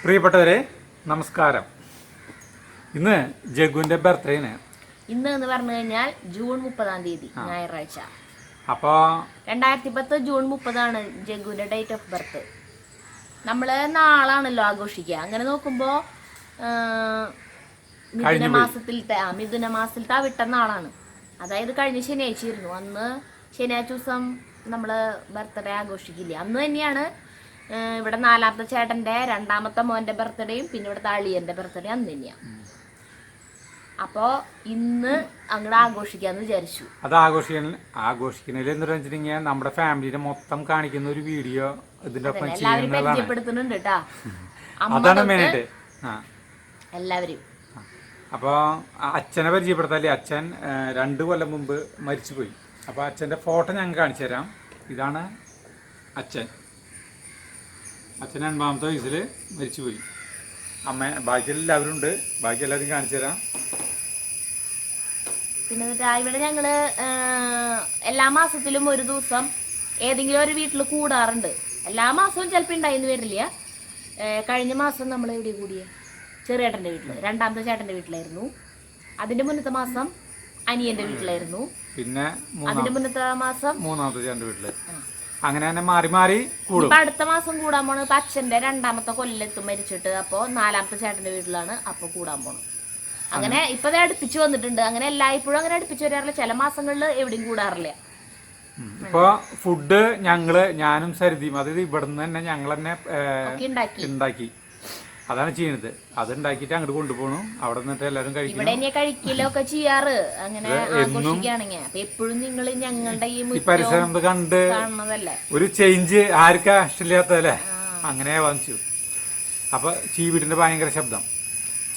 പ്രിയപ്പെട്ടവരെ നമസ്കാരം. ഇന്ന് ജഗുവിന്റെ ബർത്ത്ഡേന്. ഇന്ന് എന്ന് പറഞ്ഞു കഴിഞ്ഞാൽ ജൂൺ 30 ഞായറാഴ്ച. അപ്പൊ 2010 ജൂൺ 30 ജഗുവിന്റെ ഡേറ്റ് ഓഫ് ബർത്ത്. നമ്മള് നാളാണല്ലോ ആഘോഷിക്കുക. അങ്ങനെ നോക്കുമ്പോ മിഥുന മാസത്തിലത്തെ വിട്ട നാളാണ്. അതായത് കഴിഞ്ഞ ശനിയാഴ്ചയായിരുന്നു. അന്ന് ശനിയാഴ്ച ദിവസം നമ്മള് ബർത്ത്ഡേ ആഘോഷിക്കില്ല. അന്ന് തന്നെയാണ് ഇവിടെ 4ാമത്തെ ചേട്ടന്റെ 2ാമത്തെ മോന്റെ ബർത്ത്ഡേയും പിന്നെ ഇവിടുത്തെ അളിയന്റെ ബർത്ത്ഡേ അന്ന് തന്നെയാണ്. അപ്പോ ഇന്ന് അങ്ങോട്ട് ആഘോഷിക്കാന്ന് വിചാരിച്ചു. അത് ആഘോഷിക്കുന്നതിൽ എന്ന് വെച്ചിട്ടുണ്ടെങ്കിൽ നമ്മുടെ ഫാമിലിനെ മൊത്തം കാണിക്കുന്ന ഒരു വീഡിയോ ഇതിന്റെ ഒപ്പം എല്ലാവരും പരിചയപ്പെടുത്തുന്നുണ്ട് കേട്ടാ. അതാണ് മെയിനായിട്ട് എല്ലാവരും. അപ്പോൾ അച്ഛനെ പരിചയപ്പെടുത്താല്ലേ. അച്ഛൻ 2 കൊല്ലം മുമ്പ് മരിച്ചുപോയി. അപ്പോൾ അച്ഛൻ്റെ ഫോട്ടോ ഞങ്ങൾ കാണിച്ചു തരാം. ഇതാണ് അച്ഛൻ. അച്ഛൻ 80ാമത്തെ വയസ്സിൽ മരിച്ചുപോയി. ബാക്കി എല്ലാവരും ഉണ്ട്. ബാക്കി എല്ലാവരും കാണിച്ചു തരാം. പിന്നെ ഇവിടെ ഞങ്ങള് എല്ലാ മാസത്തിലും ഒരു ദിവസം ഏതെങ്കിലും ഒരു വീട്ടിൽ കൂടാറുണ്ട്. എല്ലാ മാസവും ചിലപ്പോൾ ഉണ്ടായിന്ന് വരില്ല. കഴിഞ്ഞ മാസം നമ്മൾ എവിടെ കൂടിയ ചെറിയേട്ടൻ്റെ വീട്ടിൽ, 2ാമത്തെ ചേട്ടൻ്റെ വീട്ടിലായിരുന്നു. അതിന്റെ മുന്നത്തെ മാസം അനിയന്റെ വീട്ടിലായിരുന്നു. പിന്നെ അതിന്റെ മുന്നത്തെ മാസം 3ാമത്തെ ചേട്ടൻ്റെ വീട്ടില്. അങ്ങനെ തന്നെ മാറി മാറി കൂടും. അടുത്ത മാസം കൂടാൻ പോണത് ഇപ്പൊ അച്ഛന്റെ 2ാമത്തെ കൊല്ലത്ത് മരിച്ചിട്ട്. അപ്പൊ 4ാമത്തെ ചേട്ടന്റെ വീട്ടിലാണ് അപ്പൊ കൂടാൻ പോണത്. അങ്ങനെ ഇപ്പൊ അടുപ്പിച്ചു വന്നിട്ടുണ്ട്. അങ്ങനെ എല്ലായ്പ്പോഴും അങ്ങനെ അടുപ്പിച്ചു വരാറില്ല. ചില മാസങ്ങളിൽ എവിടെയും കൂടാറില്ല. ഇപ്പൊ ഫുഡ് ഞാനും സരിതിയും അതായത് ഇവിടുന്ന് തന്നെ ഞങ്ങൾ തന്നെ ഉണ്ടാക്കി. അതാണ് ചെയ്യുന്നത്. അത് ഉണ്ടാക്കിയിട്ട് അങ്ങോട്ട് കൊണ്ടുപോകണം. അവിടെ നിന്നിട്ട് എല്ലാവരും കഴിക്കും. ഇവിടെ കഴിക്കലൊക്കെ ചെയ്യാറ്. അങ്ങനെ ആഘോഷിക്കുകയാണെങ്കിൽ അപ്പൊ എപ്പോഴും നിങ്ങൾ ഞങ്ങളുടെ ഈ പരിസരം കണ്ട് കാണുന്നതല്ലേ ഒരു ചേഞ്ച് ആർക്കാ ഇഷ്ടമില്ലാത്തല്ലേ. അങ്ങനെ വാങ്ങിച്ചു. അപ്പൊ ചീവീടിന്റെ ഭയങ്കര ശബ്ദം.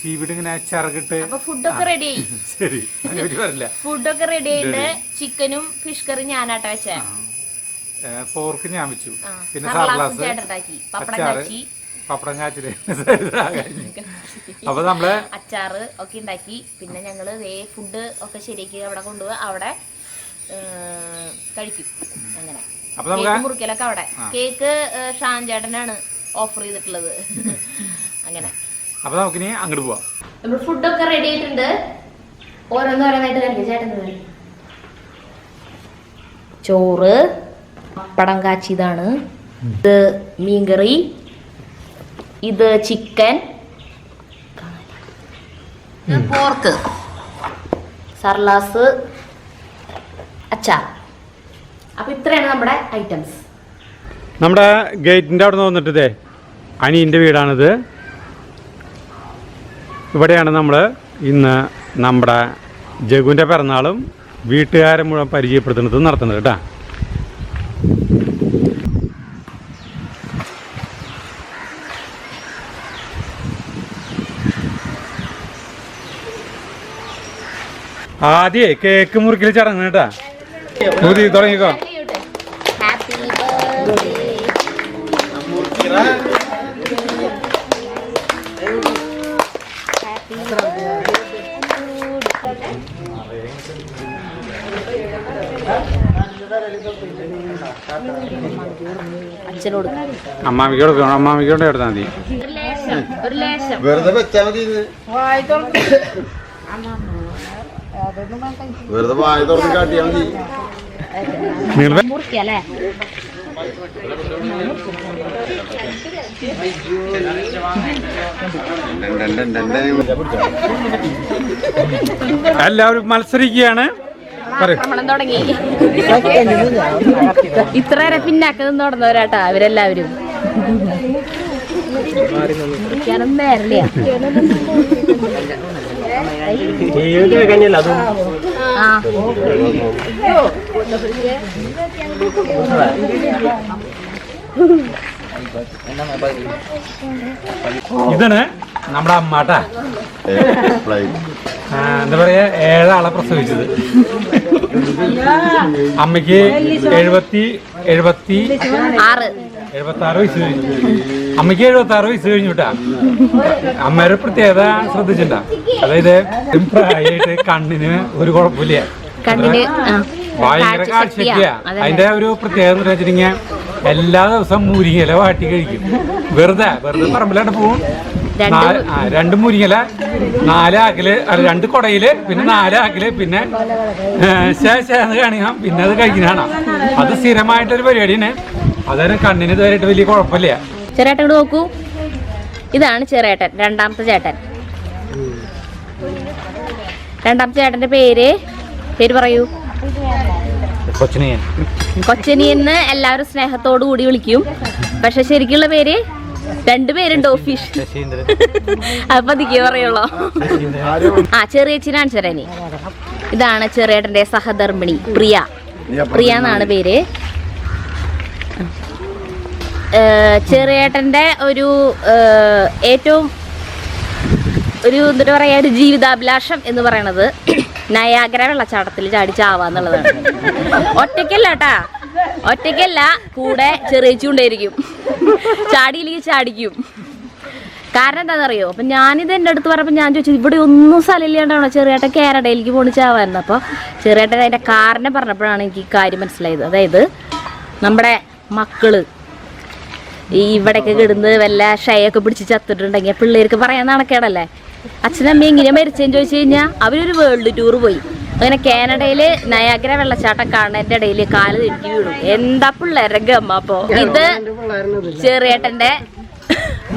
ചീവീട് ഇങ്ങനെ ചിറകിട്ട് ഫുഡൊക്കെ റെഡി ആയി. ശരി, അതിനെപ്പറ്റി പറയില്ല. ഫുഡൊക്കെ റെഡി ആയിട്ട് ചിക്കനും ഫിഷ് കറി ഞാനാട്ട വെച്ചേ. പോർക്ക് ഞാൻ വെച്ചു. പിന്നെ പപ്പടം കാച്ചില്. അപ്പൊ നമ്മള് അച്ചാറ് ഒക്കെ ഉണ്ടാക്കി. പിന്നെ ഞങ്ങള് ഫുഡ് ഒക്കെ ശരിയാക്കി അവിടെ കൊണ്ടുപോയി അവിടെ കഴിക്കും. അങ്ങനെ മുറിക്കലൊക്കെ അവിടെ. കേക്ക് ഷാൻ ചേട്ടനാണ് ഓഫർ ചെയ്തിട്ടുള്ളത്. അങ്ങനെ അപ്പൊ നമുക്കിനി അങ്ങോട്ട് പോവാം. നമ്മൾ ഫുഡൊക്കെ റെഡി ആയിട്ടുണ്ട്. ഓരോന്നോരോന്നായിട്ട് കഴിക്കും. ചേട്ടൻ ചോറ്, പപ്പടം കാച്ചിയതാണ്, ഇത് മീൻകറി, ഇത് ചിക്കൻ, പോർക്ക്, സർലാസ്, അച്ചാർ. അപ്പൊ ഇത്രയാണ് നമ്മുടെ ഐറ്റംസ്. നമ്മുടെ ഗേറ്റിന്റെ അവിടെ നിന്ന് വന്നിട്ടേ അനിയന്റെ വീടാണിത്. ഇവിടെയാണ് നമ്മൾ ഇന്ന് നമ്മുടെ ജഗുവിൻ്റെ പിറന്നാളും വീട്ടുകാരെ മുഴുവൻ പരിചയപ്പെടുത്തുന്നതും നടത്തുന്നത് കേട്ടോ. ആദ്യേ കേക്ക് മുറിക്കൽ ചടങ്ങ് കേട്ടാ. തുടങ്ങിക്കോ. അച്ഛനോട് അമ്മാമിക്ക് കൊടുക്കണം. അമ്മാമിക്കോട് എടുത്താൽ മതി. വെറുതെ വെച്ചാൽ മതി. വെറുതെ വായ തുറന്ന് കാട്ടിയാൽ മതി. മുറിക്കല്ലേ. എല്ലാവരും മത്സരിക്കുകയാണ്. ആക്രമണം തുടങ്ങി. ഇത്രയേറെ പിന്നാക്കം നിന്ന് നടന്നവരാട്ടാ അവരെല്ലാവരും. മുറിക്കാനൊന്നും നേരില്ല. ഇതാണ് നമ്മുടെ അമ്മാട്ടാ. എന്താ പറയാ, 7 ആളെ പ്രസവിച്ചത്. അമ്മയ്ക്ക് 76 വയസ്സ് കഴിഞ്ഞു. അമ്മയ്ക്ക് 76 വയസ്സ് കഴിഞ്ഞു കേട്ടാ. അമ്മയുടെ പ്രത്യേകത ശ്രദ്ധിച്ചിട്ടുണ്ടാ? അതായത് പ്രായമായിട്ട് കണ്ണിന് ഒരു കുഴപ്പമില്ല. ഭയങ്കര കാഴ്ചയൊക്കെയാ. അതിന്റെ ഒരു പ്രത്യേകത എന്ന് വെച്ചിട്ടുണ്ടെങ്കിൽ എല്ലാ ദിവസവും മുരിങ്ങയില വാട്ടി കഴിക്കും. വെറുതെ പറമ്പിലാണ്ട് പോവും. 2 മുരിങ്ങയില, 4 ആക്കില്, 2 കുടയില്, പിന്നെ 4 ആക്കില്, പിന്നെ ശേഷം കാണിക്കാം, പിന്നെ അത് കഴിക്കുന്നതാണ്. അത് സ്ഥിരമായിട്ടൊരു പരിപാടിയാണ്. അതായത് കണ്ണിന് ഇതുവരെയായിട്ട് വലിയ കുഴപ്പമില്ല. ചെറിയേട്ടൻ ഇങ്ങോട്ട് നോക്കൂ. ഇതാണ് ചെറിയേട്ടൻ, രണ്ടാമത്തെ ചേട്ടൻ. രണ്ടാമത്തെ ചേട്ടന്റെ പേര് പറയൂ. കൊച്ചനിയെന്ന് എല്ലാവരും സ്നേഹത്തോടു കൂടി വിളിക്കും. പക്ഷെ ശരിക്കുള്ള പേര് 2 പേരുണ്ട് ഓഫീസ്. അപ്പൊ അതിക്ക് പറയുള്ളൂ. ചെറിയച്ചിനാണ് ചെറിയനി. ഇതാണ് ചെറിയേട്ടന്റെ സഹധർമ്മിണി പ്രിയ എന്നാണ് പേര്. ചെറിയേട്ടന്റെ ഒരു ഏറ്റവും എന്താ പറയാ, ഒരു ജീവിതാഭിലാഷം എന്ന് പറയണത് നയാഗ്ര വെള്ളച്ചാട്ടത്തിൽ ചാടി ചാവാന്നുള്ളതാണ്. ഒറ്റയ്ക്കല്ല, കൂടെ ചെറിയച്ചു കൊണ്ടേയിരിക്കും. ചാടിയില്ലെങ്കിൽ ചാടിക്കും. കാരണം എന്താണെന്നറിയോ? അപ്പം ഞാനിത് എൻ്റെ അടുത്ത് പറഞ്ഞപ്പോൾ ഞാൻ ചോദിച്ചു, ഇവിടെ ഒന്നും സ്ഥലമില്ലാണ്ടാണോ ചെറിയേട്ടൻ കാനഡയിലേക്ക് പോണി ചാവായിരുന്നു. അപ്പോൾ ചെറിയേട്ടൻ അതിൻ്റെ കാരണം പറഞ്ഞപ്പോഴാണ് എനിക്ക് കാര്യം മനസ്സിലായത്. അതായത് നമ്മുടെ മക്കള് ഈ ഇവിടെയൊക്കെ കിടന്ന് വല്ല ഷയൊക്കെ പിടിച്ച് ചത്തിട്ടുണ്ടെങ്കിൽ പിള്ളേർക്ക് പറയാൻ നടക്കേടല്ലേ. അച്ഛനമ്മ എങ്ങനെയാ മരിച്ചതെന്ന് ചോദിച്ചു കഴിഞ്ഞാൽ അവരൊരു വേൾഡ് ടൂർ പോയി. അങ്ങനെ കാനഡയില് നയാഗ്ര വെള്ളച്ചാട്ടം കാണുന്നതിന്റെ ഇടയിൽ കാല് തെറ്റി വീണു. എന്താ പിള്ളേരുടെ ഗമ്മ. അപ്പോ ഇത് ചെറിയേട്ടന്റെ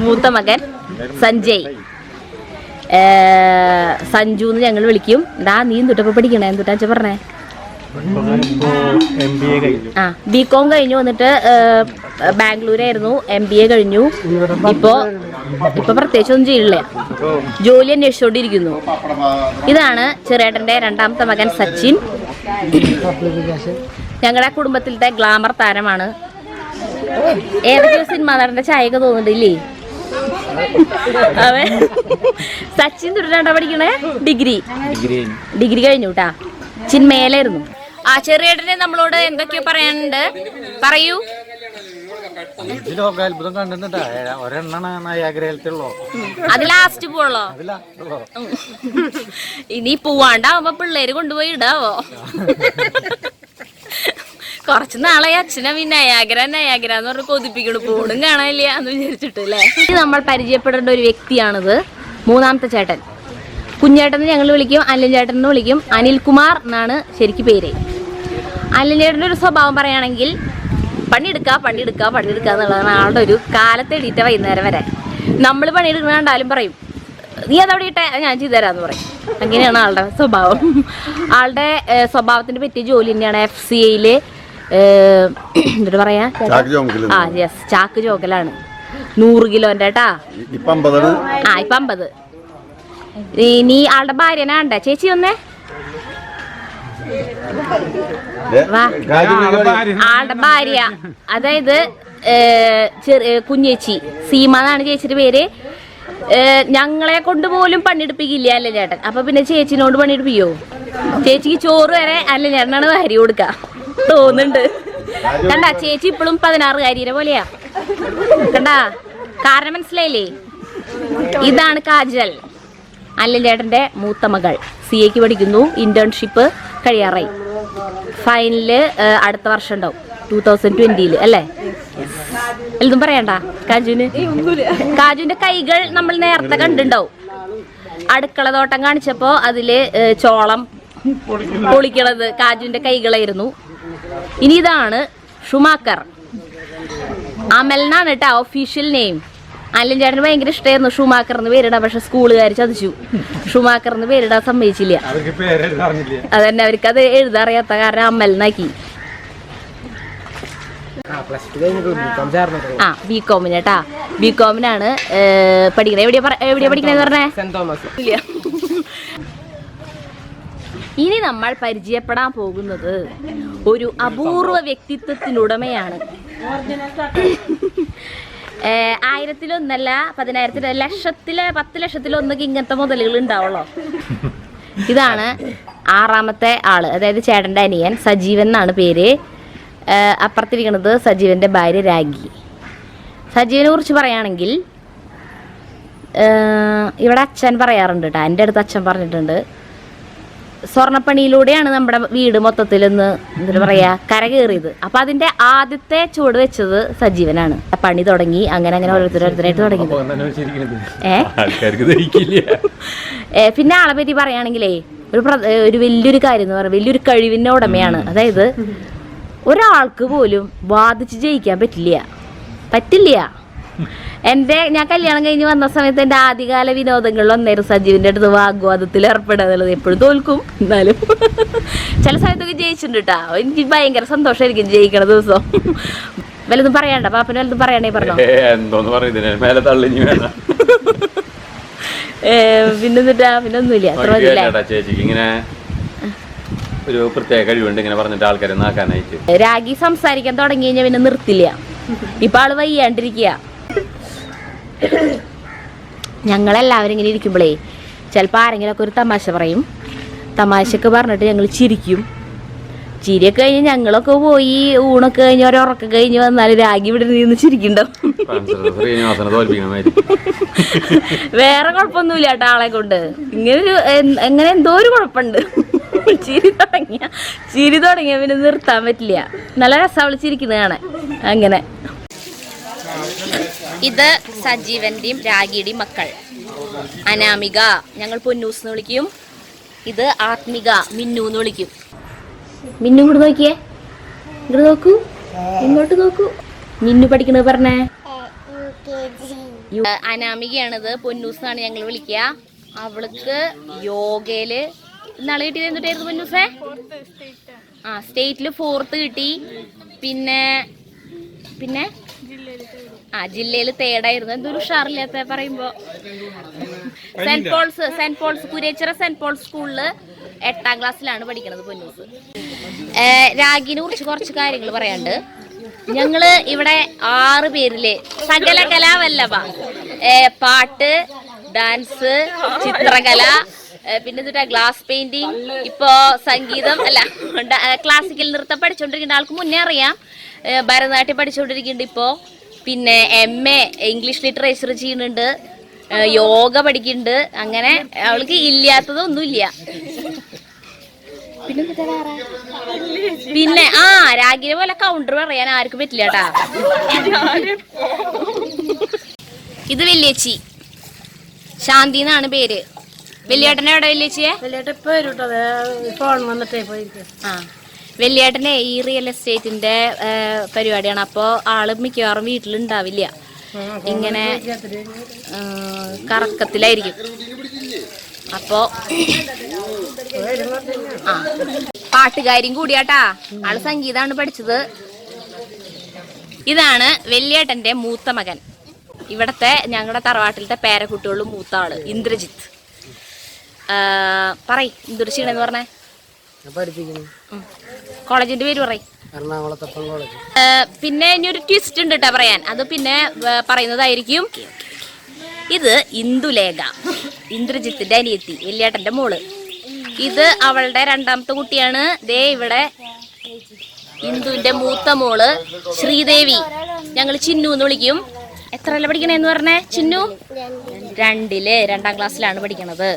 മൂത്ത മകൻ സഞ്ജയ്, സഞ്ജു എന്ന് ഞങ്ങൾ വിളിക്കും. നീ എന്തുട്ടപ്പോ പഠിക്കണേ? എന്തുട്ടാ പറഞ്ഞേ? ബികോം കഴിഞ്ഞു. വന്നിട്ട് ബാംഗ്ലൂരായിരുന്നു. MBA കഴിഞ്ഞു. ഇപ്പൊ പ്രത്യേകിച്ച് ഒന്നും ചെയ്യില്ല, ജോലി അന്വേഷിച്ചോണ്ടിരിക്കുന്നു. ഇതാണ് ചെറിയേട്ടന്റെ രണ്ടാമത്തെ മകൻ സച്ചിൻ. ഞങ്ങളുടെ കുടുംബത്തിലത്തെ ഗ്ലാമർ താരമാണ്. ഏതൊക്കെ സിനിമ നടന്റെ ചായയൊക്കെ തോന്നുന്നുണ്ടില്ലേ? അവൻ സച്ചിൻ തുടരാണ്ടാ പഠിക്കണേ. ഡിഗ്രി കഴിഞ്ഞു കേട്ടാ. ചിന്മേലായിരുന്നു. ചെറിയേട്ടനെ നമ്മളോട് എന്തൊക്കെയോ പറയാനുണ്ട്, പറയൂ. അത്ഭുതം കണ്ടിട്ടുണ്ടോ? അത് ലാസ്റ്റ് പോളോ? ഇനി പോവാണ്ടാവുമ്പോ പിള്ളേര് കൊണ്ടുപോയി ഇടാവോ? കുറച്ച് നാളെ അച്ഛനെ നയാഗ്ര എന്ന് പറഞ്ഞ് കൊതിപ്പിക്കണു. പോണും കാണാനില്ല എന്ന് വിചാരിച്ചിട്ട് അല്ലേ. നമ്മൾ പരിചയപ്പെടേണ്ട ഒരു വ്യക്തിയാണിത്. മൂന്നാമത്തെ ചേട്ടൻ. കുഞ്ഞേട്ടൻ ഞങ്ങൾ വിളിക്കും, അനിൽ ചേട്ടൻ എന്ന് വിളിക്കും. അനിൽകുമാർ എന്നാണ് ശരിക്കും പേര്. അനിൽ ചേട്ടൻ്റെ ഒരു സ്വഭാവം പറയുകയാണെങ്കിൽ പണിയെടുക്കുക എന്നുള്ളതാണ് ആളുടെ ഒരു. കാലത്ത് എണീറ്റ വൈകുന്നേരം വരെ നമ്മൾ പണിയെടുക്കുന്ന കണ്ടാലും പറയും, നീ അതവിടെ ഇട്ടേ, ഞാൻ ചെയ്തു തരാമെന്ന് പറയും. അങ്ങനെയാണ് ആളുടെ സ്വഭാവം. ആളുടെ സ്വഭാവത്തിന് പറ്റിയ ജോലി തന്നെയാണ് FCAയില് എന്താ പറയാ, ചാക്ക് ചോക്കലാണ്. 100 കിലോന്റെ കേട്ടാ. ഇപ്പൊ 50. ഇനി ആളുടെ ഭാര്യനാണ്ടേ ചേച്ചി ഒന്നേ. ആളുടെ ഭാര്യ, അതായത് കുഞ്ഞേച്ചി സീമ എന്നാണ് ചേച്ചിയുടെ പേര്. ഞങ്ങളെ കൊണ്ട് പോലും പണിയെടുപ്പിക്കില്ല അല്ലേ ചേട്ടൻ. അപ്പൊ പിന്നെ ചേച്ചിനോട് പണിയെടുപ്പിക്കോ? ചേച്ചിക്ക് ചോറ് വരെ അല്ല ചേട്ടനാണ് വാരി കൊടുക്ക തോന്നുന്നുണ്ട്. കണ്ടാ ചേച്ചി ഇപ്പോഴും 16-കാരിയെ പോലെയാ. കണ്ടാ കാരണം മനസ്സിലായില്ലേ? ഇതാണ് കാജൽ, അല്ല ചേട്ടന്റെ മൂത്ത മകൾ. CAക്ക് പഠിക്കുന്നു. ഇന്റേൺഷിപ്പ് കഴിയാറായി. ഫൈനല് അടുത്ത വർഷം ഉണ്ടാവും, 2020 അല്ലേ? എല്ലാം പറയണ്ട. കാജുവിന്റെ കൈകൾ നമ്മൾ നേരത്തെ കണ്ടിണ്ടാവും. അടുക്കള തോട്ടം കാണിച്ചപ്പോ അതില് ചോളം പൊളിക്കണത് കാജുവിന്റെ കൈകളായിരുന്നു. ഇനി ഇതാണ് ഷുമാക്കർ. അമൽനാണ് കേട്ടോ ഒഫീഷ്യൽ നെയിം. അല്ലൻ ചേട്ടന് ഭയങ്കര ഇഷ്ടമായിരുന്നു ഷുമാക്കർ എന്ന് പേരിടാൻ. പക്ഷെ സ്കൂളുകാർ ചതിച്ചു. ഷുമാക്കർ എന്ന് പേരിടാൻ സമ്മതിച്ചില്ല. അതന്നെ, അവർക്ക് അത് എഴുതാറിയാത്ത കാരണം അമ്മൽനാക്കി. ബികോമിന് കേട്ടാ. ബികോമിനാണ് പഠിക്കണേ. എവിടെയാ പഠിക്കണേന്ന് പറഞ്ഞേ? ഇല്ല. ഇനി നമ്മൾ പരിചയപ്പെടാൻ പോകുന്നത് ഒരു അപൂർവ വ്യക്തിത്വത്തിനുടമയാണ്. 1000-ലൊന്നല്ല, 10,000-ൽ, ലക്ഷത്തില് 10 ലക്ഷത്തിലൊന്നൊക്കെ ഇങ്ങനത്തെ മുതലുകൾ ഉണ്ടാവുള്ളൂ. ഇതാണ് 6ാമത്തെ ആള്, അതായത് ചേട്ടൻ്റെ അനിയൻ സജീവൻ എന്നാണ് പേര്. അപ്പുറത്തിരിക്കുന്നത് സജീവൻ്റെ ഭാര്യ രാഗി. സജീവനെ കുറിച്ച് പറയുകയാണെങ്കിൽ ഇവിടെ അച്ഛൻ പറയാറുണ്ട് കേട്ടോ. എൻ്റെ അടുത്ത് അച്ഛൻ പറഞ്ഞിട്ടുണ്ട്, സ്വർണ്ണപ്പണിയിലൂടെയാണ് നമ്മുടെ വീട് മൊത്തത്തിൽ ഒന്ന് എന്താ പറയാ കരകയറിയത്. അപ്പൊ അതിന്റെ ആദ്യത്തെ ചുവട് വെച്ചത് സജീവനാണ്. പണി തുടങ്ങി അങ്ങനെ അങ്ങനെ ഓരോരുത്തരായിട്ട് തുടങ്ങി. പിന്നെ ആളെ പറ്റി പറയുകയാണെങ്കിലേ ഒരു വലിയൊരു കാര്യം എന്ന് പറയുന്നത് വലിയൊരു കഴിവിന്റെ ഉടമയാണ്. അതായത് ഒരാൾക്ക് പോലും വാദിച്ച് ജയിക്കാൻ പറ്റില്ല. ഞാൻ കല്യാണം കഴിഞ്ഞ് വന്ന സമയത്ത് എൻ്റെ ആദ്യകാല വിനോദങ്ങളിൽ ഒന്നായിരുന്നു സജീവിൻ്റെ അടുത്ത് വാഗ്വാദത്തിൽ ഏർപ്പെടുക എന്നുള്ളത്. എപ്പോഴും തോൽക്കും, എന്നാലും ചില സമയത്തൊക്കെ ജയിച്ചിട്ടുണ്ട് കേട്ടോ. എനിക്ക് ഭയങ്കര സന്തോഷമായിരിക്കും ജയിക്കണ ദിവസം. വല്ലതും പറയണ്ട, പാപ്പന് വല്ലതും പറയണേ പറഞ്ഞോ. പിന്നെന്നിട്ടാ പിന്നൊന്നുമില്ല. ഇങ്ങനെ ഒരു പ്രത്യേക കഴിവുണ്ട് ഇങ്ങനെ പറഞ്ഞിട്ട് ആൾക്കാരെ നാക്കാനായിട്ട്. രാഗി സംസാരിക്കാൻ തുടങ്ങി കഴിഞ്ഞാൽ പിന്നെ നിർത്തില്ല. ഇപ്പൊ ആള് വയ്യാണ്ടിരിക്കുക. ഞങ്ങളെല്ലാവരും ഇങ്ങനെ ഇരിക്കുമ്പോഴേ ചിലപ്പോൾ ആരെങ്കിലുമൊക്കെ ഒരു തമാശ പറയും. തമാശയൊക്കെ പറഞ്ഞിട്ട് ഞങ്ങൾ ചിരിക്കും. ചിരിയൊക്കെ കഴിഞ്ഞ് ഞങ്ങളൊക്കെ പോയി ഊണൊക്കെ കഴിഞ്ഞ് ഒരൊറക്കം കഴിഞ്ഞ് വന്നാൽ രാഗി ഇവിടെ നിന്ന് ചിരിക്കണ്ടാവും. വേറെ കുഴപ്പമൊന്നുമില്ല കേട്ടോ ആളെ കൊണ്ട്. എങ്ങനെ എന്തോ ഒരു കുഴപ്പമുണ്ട്. ചിരി തുടങ്ങിയ പിന്നെ നിർത്താൻ പറ്റില്ല. നല്ല രസമാണ് ചിരിക്കുന്നത് കാണാൻ. അങ്ങനെ ഇത് സജീവന്റെയും രാഗിയുടെയും മക്കൾ. അനാമിക ഞങ്ങൾ പൊന്നൂസ് എന്ന് വിളിക്കും. ഇത് ആത്മിക മിന്നു എന്ന് വിളിക്കും. മിന്നു ഇങ്ങോട്ട് നോക്കിയേ, ഇങ്ങോട്ട് നോക്കൂ, ഇങ്ങോട്ട് നോക്കൂ. മിന്നു പഠിക്കണത് പറഞ്ഞേ. അനാമികയാണിത്. പൊന്നൂസ് എന്നാണ് ഞങ്ങൾ വിളിക്കുക. അവൾക്ക് യോഗയില് നാളെ കിട്ടിയത് എന്തുട്ടായിരുന്നു പൊന്നൂസേ? സ്റ്റേറ്റില് 4th കിട്ടി. പിന്നെ ജില്ലയിൽ 3rd ആയിരുന്നു. എന്തൊരു ഉഷാറില്ലാത്ത പറയുമ്പോ. സെന്റ് പോൾസ് കുരേച്ചിറ സെന്റ് പോൾസ് സ്കൂളില് 8ാം ക്ലാസ്സിലാണ് പഠിക്കണത് പൊന്നൂസ്. രാഗിനെ കുറിച്ച് കുറച്ച് കാര്യങ്ങൾ പറയാണ്ട്. ഞങ്ങള് ഇവിടെ 6 പേരില് സകല കലാവല്ലഭ, പാട്ട്, ഡാൻസ്, ചിത്രകല, പിന്നെ ഗ്ലാസ് പെയിന്റിങ്, ഇപ്പോ സംഗീതം അല്ല ക്ലാസിക്കൽ നൃത്തം പഠിച്ചുകൊണ്ടിരിക്കുന്നുണ്ട്. ആൾക്ക് മുന്നേ അറിയാം. ഭരതനാട്യം പഠിച്ചുകൊണ്ടിരിക്കുന്നുണ്ട് ഇപ്പോ. പിന്നെ MA ഇംഗ്ലീഷ് ലിറ്ററേച്ചർ ചെയ്യുന്നുണ്ട്. യോഗ പഠിക്കുന്നുണ്ട്. അങ്ങനെ അവൾക്ക് ഇല്ലാത്തതൊന്നുമില്ല. പിന്നെ രാഗിനെ പോലെ കൗണ്ടർ പറയാൻ ആർക്കും പറ്റില്ല കേട്ടാ. ഇത് വല്യേച്ചി ശാന്തി എന്നാണ് പേര്. വലിയേട്ടനെ എവിടെ വല്യേച്ചിയെ? വലിയേട്ടനെ ഈ റിയൽ എസ്റ്റേറ്റിന്റെ പരിപാടിയാണ്. അപ്പോൾ ആള് മിക്കവാറും വീട്ടിലുണ്ടാവില്ല. ഇങ്ങനെ കറക്കത്തിലായിരിക്കും. അപ്പോ പാട്ടുകാരിയും കൂടിയാട്ടാ. ആള് സംഗീതമാണ് പഠിച്ചത്. ഇതാണ് വലിയേട്ടന്റെ മൂത്ത മകൻ. ഇവിടത്തെ ഞങ്ങളുടെ തറവാട്ടിലത്തെ പേരക്കുട്ടികളും മൂത്ത ആള് ഇന്ദ്രജിത്ത്. പറയ് എന്തൊരു ചെയ്യണെന്ന് പറഞ്ഞേ. കോളേജിന്റെ പേര് പറയും. പിന്നെ ഇനി ഒരു ട്വിസ്റ്റ് ഉണ്ട് കേട്ടാ പറയാൻ. അത് പിന്നെ പറയുന്നതായിരിക്കും. ഇത് ഇന്ദുലേഖ, ഇന്ദ്രജിത്തിന്റെ അനിയത്തി, വലിയേട്ടന്റെ മോള്. ഇത് അവളുടെ 2ാമത്തെ കുട്ടിയാണ്. ദേ ഇവിടെ ഇന്ദുവിന്റെ മൂത്ത മോള് ശ്രീദേവി. ഞങ്ങൾ ചിന്നു എന്ന് വിളിക്കും. എത്രയല്ല പഠിക്കണേന്ന് പറഞ്ഞേ ചിന്നു? 2ാം ക്ലാസ്സിലാണ് പഠിക്കണത്.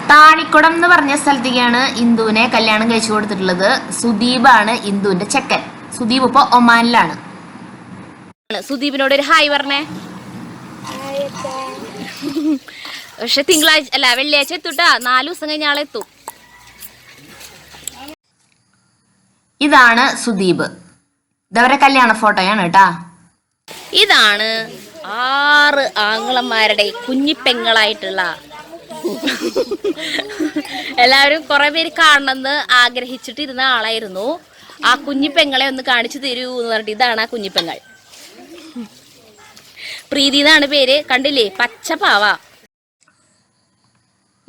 താഴിക്കുടം എന്ന് പറഞ്ഞ സ്ഥലത്തേക്കാണ് ഇന്ദുവിനെ കല്യാണം കഴിച്ചു കൊടുത്തിട്ടുള്ളത്. സുദീപാണ് ഇന്ദുവിന്റെ ചെക്കൻ. സുദീപ് ഇപ്പൊ ഒമാനിലാണ്. സുദീപിനോട് ഒരു ഹായ് പറഞ്ഞേ. പക്ഷെ തിങ്കളാഴ്ച അല്ല വെള്ളിയാഴ്ച എത്തൂട്ടാ. 4 ദിവസം കഴിഞ്ഞ ആളെത്തും. ഇതാണ് സുദീപ്. ഇതവരെ കല്യാണ ഫോട്ടോയാണ് കേട്ടാ. ഇതാണ് 6 ആങ്ങളന്മാരുടെ കുഞ്ഞിപ്പെങ്ങളായിട്ടുള്ള. എല്ലാവരും കുറെ പേര് കാണണമെന്ന് ആഗ്രഹിച്ചിട്ടിരുന്ന ആളായിരുന്നു. ആ കുഞ്ഞിപ്പെങ്ങളെ ഒന്ന് കാണിച്ചു തരൂ എന്ന് പറഞ്ഞിട്ട് ഇതാണ് ആ കുഞ്ഞിപ്പെങ്ങൾ. പ്രീതി എന്നാണ് പേര്. കണ്ടില്ലേ, പച്ചപ്പാവ.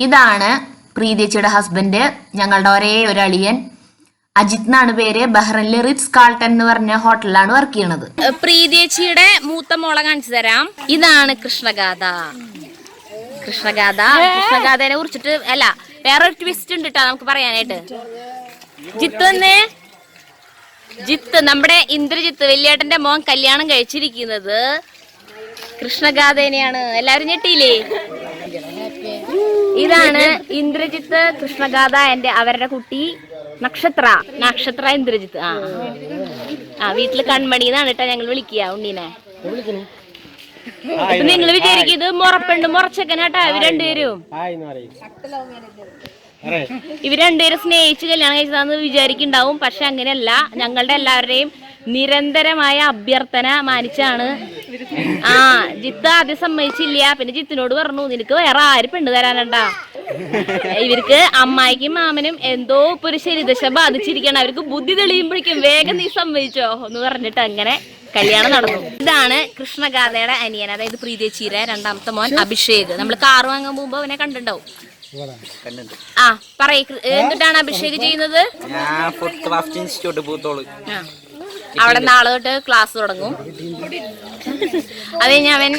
ഇതാണ് പ്രീതിയുടെ ഹസ്ബൻഡ്, ഞങ്ങളുടെ ഒരേ ഒരു അളിയൻ. അജിത് എന്നാണ് പേര്. ബഹ്റൈനിലെ റിറ്റ്സ് കാൾട്ടൺ എന്ന് പറഞ്ഞ ഹോട്ടലിലാണ് വർക്ക് ചെയ്യണത്. പ്രീതിയുടെ മൂത്ത മോളെ കാണിച്ചു തരാം. ഇതാണ് കൃഷ്ണഗാഥ. കൃഷ്ണഗാഥനെ കുറിച്ചിട്ട് അല്ല വേറൊരു ട്വിസ്റ്റ് ഉണ്ട് കേട്ടോ നമുക്ക് പറയാനായിട്ട്. ജിത്ത് നമ്മുടെ ഇന്ദ്രജിത്ത് വലിയേട്ടന്റെ മോൻ കല്യാണം കഴിച്ചിരിക്കുന്നത് കൃഷ്ണഗാഥേനെയാണ്. എല്ലാവരും ഞെട്ടിയില്ലേ? ഇതാണ് ഇന്ദ്രജിത്ത് കൃഷ്ണഗാഥ അവരുടെ കുട്ടി നക്ഷത്ര ഇന്ദ്രജിത്ത്. ആ വീട്ടില് കൺമണി എന്നാണ് കേട്ടോ ഞങ്ങൾ വിളിക്കുക ഉണ്ണീനെ. ഇപ്പൊ നിങ്ങൾ വിചാരിക്കും ഇത് മുറപ്പെണ്ട് മുറച്ചക്കനാട്ടാ. ഇവര് രണ്ടുപേരും സ്നേഹിച്ച് കല്യാണം കഴിച്ചതാന്ന് വിചാരിക്കുന്നുണ്ടാവും. പക്ഷെ അങ്ങനെയല്ല. ഞങ്ങളുടെ എല്ലാവരുടെയും നിരന്തരമായ അഭ്യർത്ഥന മാനിച്ചാണ്. ജിത്ത് ആദ്യം സമ്മതിച്ചില്ല. പിന്നെ ജിത്തിനോട് പറഞ്ഞു നിനക്ക് വേറെ ആര് പെണ്ണ് തരാനണ്ടാ. ഇവർക്ക് അമ്മായിക്കും മാമനും എന്തോ ഇപ്പൊ ഒരു ശരിദശ ബാധിച്ചിരിക്കണം. അവർക്ക് ബുദ്ധി തെളിയുമ്പോഴേക്കും വേഗം നീ സമ്മതിച്ചോ എന്ന് പറഞ്ഞിട്ട് അങ്ങനെ കല്യാണം നടന്നു. ഇതാണ് കൃഷ്ണഗാഥയുടെ അനിയൻ, അതായത് പ്രീതിച്ചീരെ രണ്ടാമത്തെ മോൻ അഭിഷേക്. നമ്മൾ കാറ് വാങ്ങാൻ പോകുമ്പോ അവനെ കണ്ടിട്ടുണ്ടാവും. പറയ് എന്നിട്ടാണ് അഭിഷേക് ചെയ്യുന്നത്? അവിടെ നാളെ തൊട്ട് ക്ലാസ് തുടങ്ങും. അത് കഴിഞ്ഞ അവൻ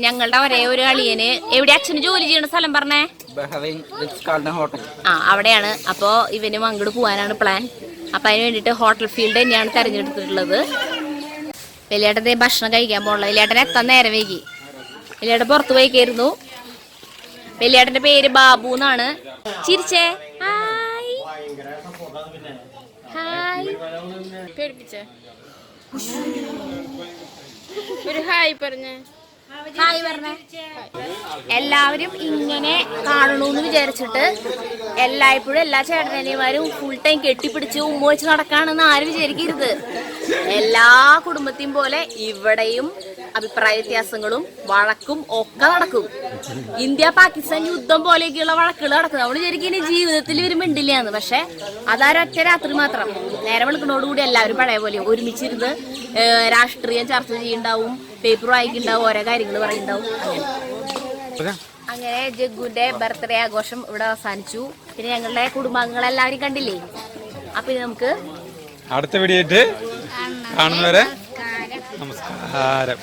ഞങ്ങളുടെ ഒരേ ഒരു അളിയന് എവിടെ അച്ഛന് ജോലി ചെയ്യുന്ന സ്ഥലം പറഞ്ഞേ? അവിടെയാണ്. അപ്പോ ഇവനും അങ്ങോട്ട് പോകാനാണ് പ്ലാൻ. അപ്പൊ അതിന് വേണ്ടിട്ട് ഹോട്ടൽ ഫീൽഡ് തന്നെയാണ് തെരഞ്ഞെടുത്തിട്ടുള്ളത്. വലിയേട്ടത്തെ ഭക്ഷണം കഴിക്കാൻ പോകണല്ലോ. വലിയേട്ടനെ എത്താൻ നേരം വൈകി. വലിയേട്ടൻ പുറത്തു പോയിക്കായിരുന്നു. വലിയേട്ടന്റെ പേര് ബാബു എന്നാണ്. ചിരിച്ചേ ഹായ് ഹായ് പേടിപ്പിച്ചേ ഒരു ഹായ് പറഞ്ഞേ. ഹായ് പറഞ്ഞേ. എല്ലാവരും ഇങ്ങനെ കാണണമെന്ന് വിചാരിച്ചിട്ട് എല്ലായ്പ്പോഴും എല്ലാ ചേട്ടനനിമാരും ഫുൾ ടൈം കെട്ടിപ്പിടിച്ച് ഉമ്മ വെച്ച് നടക്കാണെന്ന് ആരും വിചാരിക്കരുത്. എല്ലാ കുടുംബത്തെയും പോലെ ഇവിടെയും അഭിപ്രായ വ്യത്യാസങ്ങളും വഴക്കും ഒക്കെ നടക്കും. ഇന്ത്യ പാകിസ്ഥാൻ യുദ്ധം പോലെയൊക്കെയുള്ള വഴക്കുകൾ നടക്കുന്നത്. നമ്മൾ വിചാരിക്കും ജീവിതത്തിൽ ഇവർ മിണ്ടില്ലാന്ന്. പക്ഷെ അതാരൊറ്റ രാത്രി മാത്രം. നേരം വെളുക്കുന്നതോടുകൂടി എല്ലാവരും പഴയ പോലെ ഒരുമിച്ചിരുന്ന് രാഷ്ട്രീയം ചർച്ച ചെയ്യുന്നുണ്ടാവും, പേപ്പർ വായിക്കുന്നുണ്ടാവും, ഓരോ കാര്യങ്ങൾ പറയുന്നുണ്ടാവും. അങ്ങനെ ജഗ്ഗുവിന്റെ ബർത്ത്ഡേ ആഘോഷം ഇവിടെ അവസാനിച്ചു. പിന്നെ ഞങ്ങളുടെ കുടുംബാംഗങ്ങളെല്ലാവരും കണ്ടില്ലേ. അപ്പൊ ഇനി നമുക്ക് അടുത്ത വീഡിയോ കാണുന്നവരെ നമസ്കാരം.